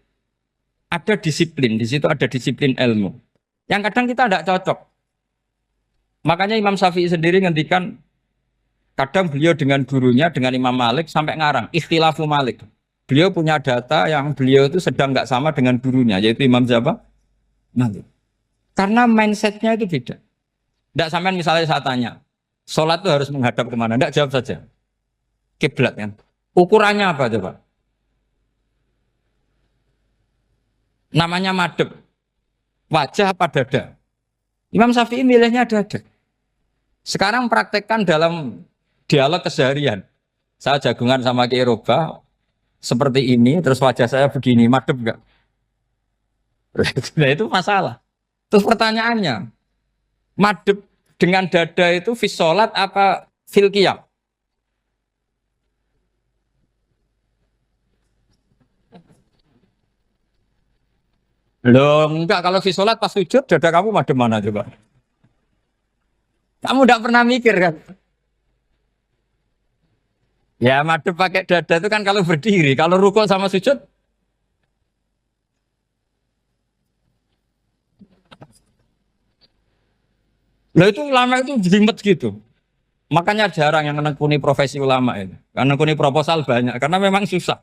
A: ada disiplin di situ, ada disiplin ilmu. Yang kadang kita tidak cocok. Makanya Imam Syafi'i sendiri ngendikan kadang beliau dengan gurunya dengan Imam Malik sampai ngarang ikhtilafu Malik. Beliau punya data yang beliau itu sedang nggak sama dengan gurunya, yaitu Imam siapa? Malik. Karena mindsetnya itu beda. Tidak sampai misalnya saya tanya, sholat itu harus menghadap kemana? Tidak, jawab saja. Kiblat kan. Ukurannya apa coba? Namanya madhep. Wajah apa dada? Imam Syafi'i milihnya dada. Sekarang praktekkan dalam dialog keseharian. Saya jagungan sama Kiai Roba seperti ini, terus wajah saya begini, madep enggak? Nah itu masalah. Terus pertanyaannya, madep dengan dada itu fis sholat apa fil qiyam? Loh enggak, kalau fis sholat pas sujud dada kamu madep mana coba? Kamu enggak pernah mikir kan? Ya madep pakai dada itu kan kalau berdiri, kalau rukuk sama sujud. Loh itu ulama itu jelimet gitu. Makanya jarang yang menekuni profesi ulama itu. Karena menekuni proposal banyak, karena memang susah.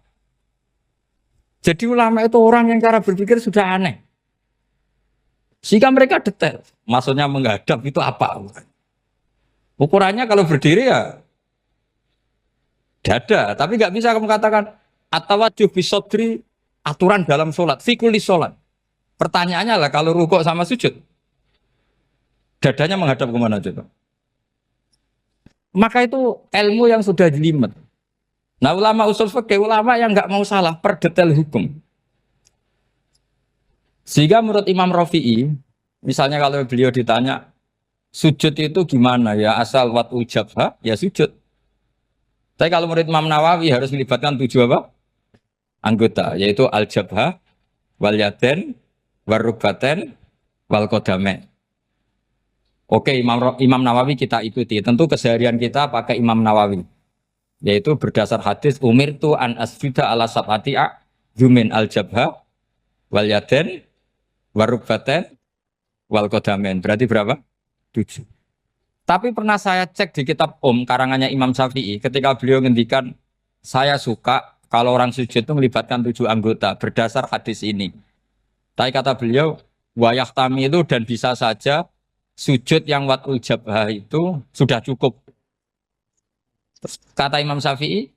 A: Jadi ulama itu orang yang cara berpikir sudah aneh. Sehingga mereka detail. Maksudnya menghadap itu apa? Ukurannya kalau berdiri ya dada. Tapi nggak bisa kamu katakan atawajjuh bisodri aturan dalam sholat. Fikuli sholat. Pertanyaannya lah kalau rukuk sama sujud. Dadanya menghadap kemana coba? Maka itu ilmu yang sudah jelimet. Nah ulama usul fikih, ulama yang nggak mau salah per detail hukum. Sehingga menurut Imam Rafi'i, misalnya kalau beliau ditanya, sujud itu gimana ya? Asal wat ujabha, ya sujud. Tapi kalau menurut Imam Nawawi harus melibatkan 7 apa? Anggota, yaitu al-jabha, wal yaden, warubaten, wal kodame. Oke, Imam Nawawi kita ikuti. Tentu keseharian kita pakai Imam Nawawi. Yaitu berdasar hadis umir tu an asjuda ala sab'ati jumin al-jabha, wal yaden, warubaten, wal kodamen. Berarti berapa? 7. Tapi pernah saya cek di kitab karangannya Imam Syafi'i ketika beliau ngendikan saya suka kalau orang sujud itu melibatkan 7 anggota berdasar hadis ini. Tapi kata beliau wayah tamilu dan bisa saja sujud yang watul jabhah itu sudah cukup. Terus kata Imam Syafi'i,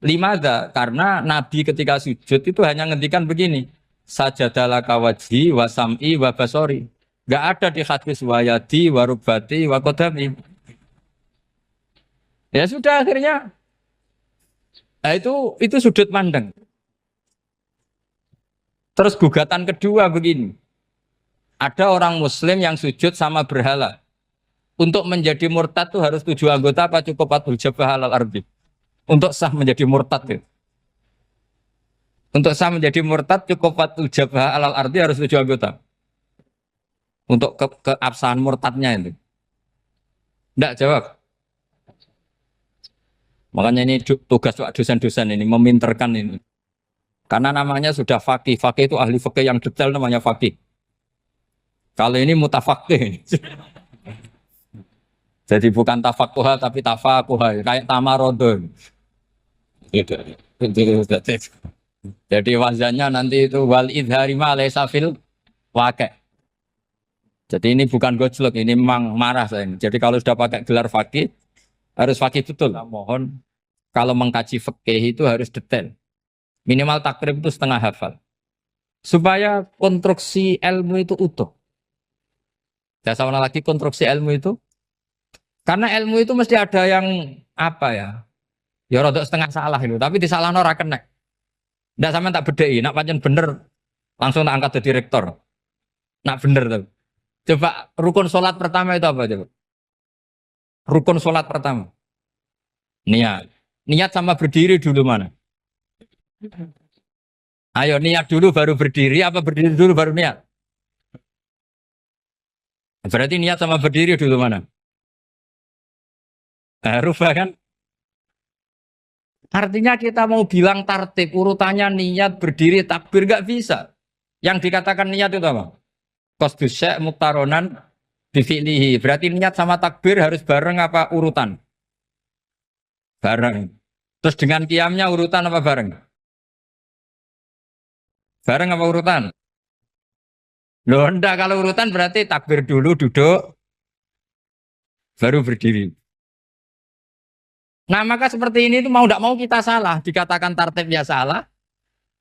A: limada karena Nabi ketika sujud itu hanya ngendikan begini, sajadalaka wajhi wa sam'i wa basori. Gak ada di hadis wayadi, warubati, wakodami. Ya sudah akhirnya, nah itu sudut pandang. Terus gugatan kedua begini, ada orang Muslim yang sujud sama berhala. Untuk menjadi murtad itu harus 7 anggota apa cukup fatul jabah alal ardi? Untuk sah menjadi murtad itu. Untuk sah menjadi murtad cukup fatul jabah alal ardi harus 7 anggota. Untuk keabsahan murtadnya itu. Tidak jawab. Makanya ini tugas dosen-dosen ini meminterkan ini. Karena namanya sudah faqih. Faqih itu ahli faqih yang detail namanya faqih. Kalau ini mutafaqih. Jadi bukan tafakuha tapi tafakuha. Kayak tamarodon. Jadi wazannya nanti itu wal idhari ma laysa fil waqi'. Jadi ini bukan gojlok, ini memang marah saya. Jadi kalau sudah pakai gelar fakih, harus fakih betul. Nah, mohon kalau mengkaji fikih itu harus detail. Minimal takrib itu setengah hafal. Supaya konstruksi ilmu itu utuh. Saya sama lagi konstruksi ilmu itu. Karena ilmu itu mesti ada yang apa ya? Ya rodok setengah salah itu, tapi disalahno ora kena. Ndak sama tak bedheki, nak pancen bener langsung tak angkat jadi rektor. Nak bener tuh. Coba rukun sholat pertama itu apa coba? Rukun sholat pertama. Niat. Niat sama berdiri dulu mana? Ayo niat dulu baru berdiri apa berdiri dulu baru niat? Berarti niat sama berdiri dulu mana? Rubah kan? Artinya kita mau bilang tartib urutannya niat berdiri takbir gak bisa. Yang dikatakan niat itu apa? Qasdus syai' muktaronan bifi'lihi. Berarti niat sama takbir harus bareng apa urutan? Bareng. Terus dengan qiyamnya urutan apa bareng? Bareng apa urutan? Loh enggak, kalau urutan berarti takbir dulu duduk baru berdiri. Nah maka seperti ini itu mau tidak mau kita salah. Dikatakan tartib ya salah.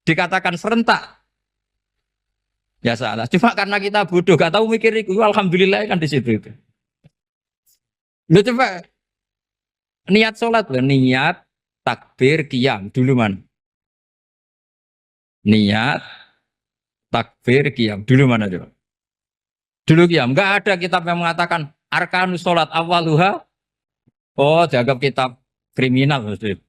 A: Dikatakan serentak ya salah. Cuma karena kita bodoh gak tahu mikir itu. Alhamdulillah kan di situ itu. Lu coba niat sholat loh. Niat takbir qiyam dulu man. Niat takbir qiyam dulu mana coba? Dulu qiyam. Enggak ada kitab yang mengatakan arkanus sholat awaluha. Oh, dianggap kitab kriminal maksudnya.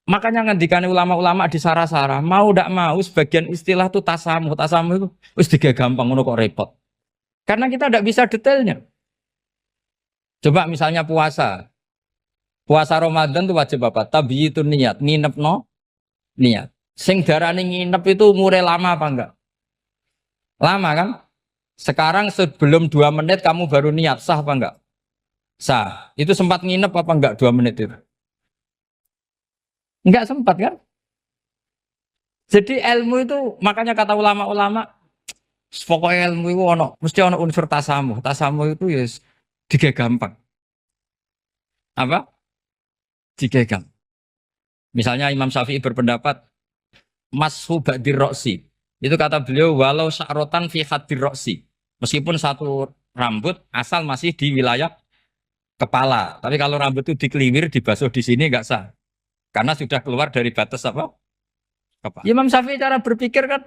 A: Makanya ngendikan ulama-ulama di sarah-sarah, mau tidak mau sebagian istilah itu tasamuh. Tasamuh itu wis tiga gampang ngono kok repot. Karena kita tidak bisa detailnya. Coba misalnya puasa. Puasa Ramadan itu wajib apa? Tabi itu niat, nginep no niat. Sing darani nginep itu umure lama apa enggak? Lama kan? Sekarang sebelum 2 menit kamu baru niat, sah apa enggak? Sah. Itu sempat nginep apa enggak 2 menit itu? Enggak sempat kan? Jadi ilmu itu makanya kata ulama-ulama pokoknya ilmu itu mesti ono unsur tasamuh. Tasamuh itu ya tiga gampang. Apa? Tiga gampang. Misalnya Imam Syafi'i berpendapat mashu ba'dir roksi. Itu kata beliau walau sya'rotan fi hadir roksi. Meskipun satu rambut asal masih di wilayah kepala. Tapi kalau rambut itu dikeliwir, dibasuh di sini enggak sah. Karena sudah keluar dari batas apa? Kepala. Imam Syafi'i cara berpikir kan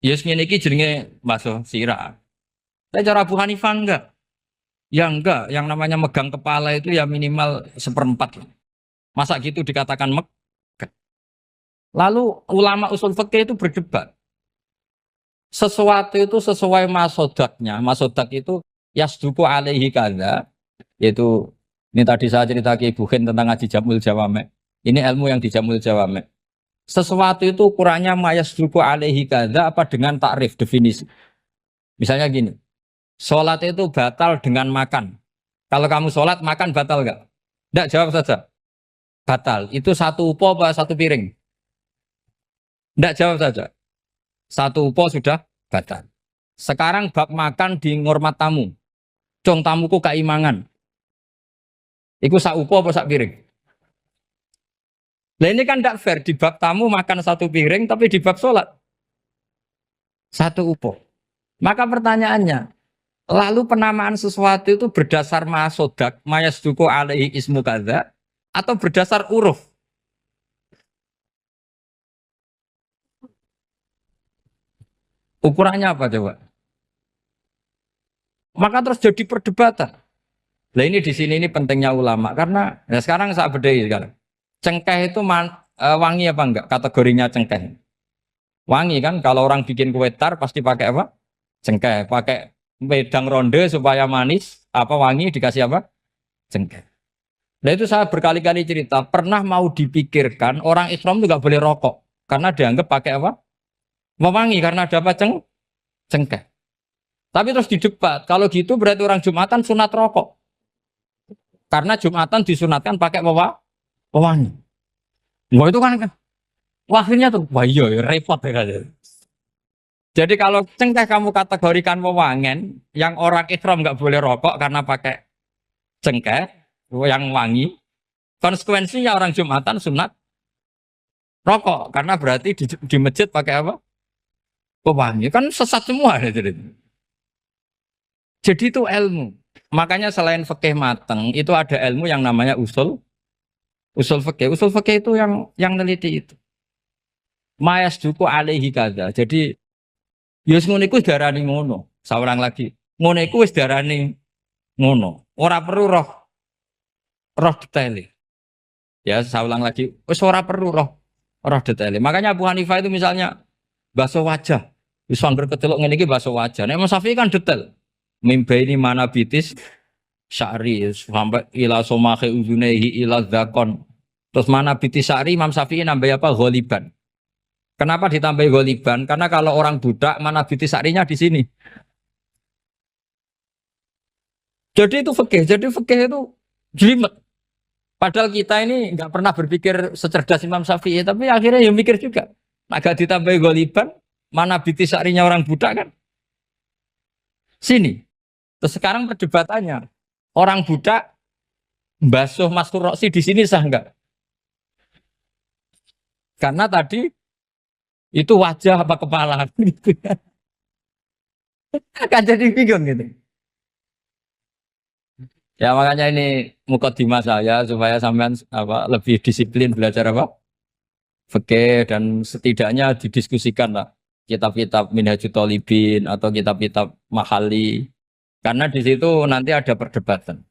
A: ya ngene iki jenenge basuh sirah. Tapi cara Abu Hanifah enggak. Ya enggak, yang namanya megang kepala itu ya minimal 1/4. Masa gitu dikatakan megah. Lalu ulama usul fikih itu berdebat. Sesuatu itu sesuai masodaknya. Masodak itu yasduku alaihi kada. Yaitu ini tadi saya cerita ke Ibu Khen tentang ngaji Jamul Jawame. Ini ilmu yang di Jamul Jawame. Sesuatu itu ukurannya mayasduku alaihi kada apa dengan takrif definisi. Misalnya gini. Sholat itu batal dengan makan. Kalau kamu sholat makan batal nggak? Nggak, jawab saja. Batal. Itu satu upo apa satu piring? Nggak, jawab saja. Satu upo sudah batal. Sekarang bab makan di ngormat tamu. Cong tamuku keimangan. Iku sak upo apa sak piring? Nah ini kan tidak fair. Di bab tamu makan satu piring, tapi di bab sholat satu upo. Maka pertanyaannya, lalu penamaan sesuatu itu berdasar masodak, mayasduku alaihi ismu kadza, atau berdasar uruf? Ukurannya apa coba? Maka terus jadi perdebatan. Nah ini di sini ini pentingnya ulama karena ya sekarang saya bedai sekarang. Cengkeh itu wangi apa enggak? Kategorinya cengkeh. Wangi kan? Kalau orang bikin kue tar pasti pakai apa? Cengkeh. Pakai wedang ronde supaya manis. Apa wangi dikasih apa? Cengkeh. Nah itu saya berkali-kali cerita. Pernah mau dipikirkan orang Islam itu nggak boleh rokok karena dianggap pakai apa? Mewangi karena ada apa? Cengkeh. Tapi terus didebat. Kalau gitu berarti orang Jumatan sunat rokok. Karena Jumatan disunatkan pakai pewangi. Wah itu kan akhirnya tuh, wah iya repot ya kan. Jadi kalau cengkeh kamu kategorikan pewangen, yang orang Islam nggak boleh rokok karena pakai cengkeh yang wangi. Konsekuensinya orang Jumatan sunat rokok karena berarti di masjid pakai apa? Pewangi. Kan sesat semua ya, jadi itu ilmu. Makanya selain fikih mateng, itu ada ilmu yang namanya usul Usul fikih itu yang neliti itu. Mayas duku alaihi kada. Jadi yus ngono iku wis darani ngono. Saurang lagi. Ngono iku wis darani ngono. Ora perlu roh detail. Ya, saya ulang lagi. Wis ora perlu roh detail. Makanya Abu Hanifah itu misalnya basuh wajah. Wis angger kecelok ngene iki basuh wajah. Nek Imam Syafi'i kan detail. Mimba ini mana bitis syari sampai ila somahe uzunehi ila zakon. Terus mana bitis syari Imam Syafi'i nambah apa? Ghaliban. Kenapa ditambah ghaliban? Karena kalau orang budak mana bitis syarinya di sini. Jadi itu fikih. Jadi fikih itu jelimet. Padahal kita ini nggak pernah berpikir secerdas Imam Syafi'i, tapi akhirnya ya mikir juga. Agak ditambah ghaliban, mana bitis syarinya orang budak kan? Sini. Terus sekarang perdebatannya, orang budak basuh Mastur Roksi di sini sah enggak? Karena tadi itu wajah apa kepala gitu kan jadi bingung gitu. Ya makanya ini mukadimah saya supaya sampean apa lebih disiplin belajar apa? Fikih dan setidaknya didiskusikan lah kitab-kitab Minhajul Thalibin atau kitab-kitab Mahali karena di situ nanti ada perdebatan.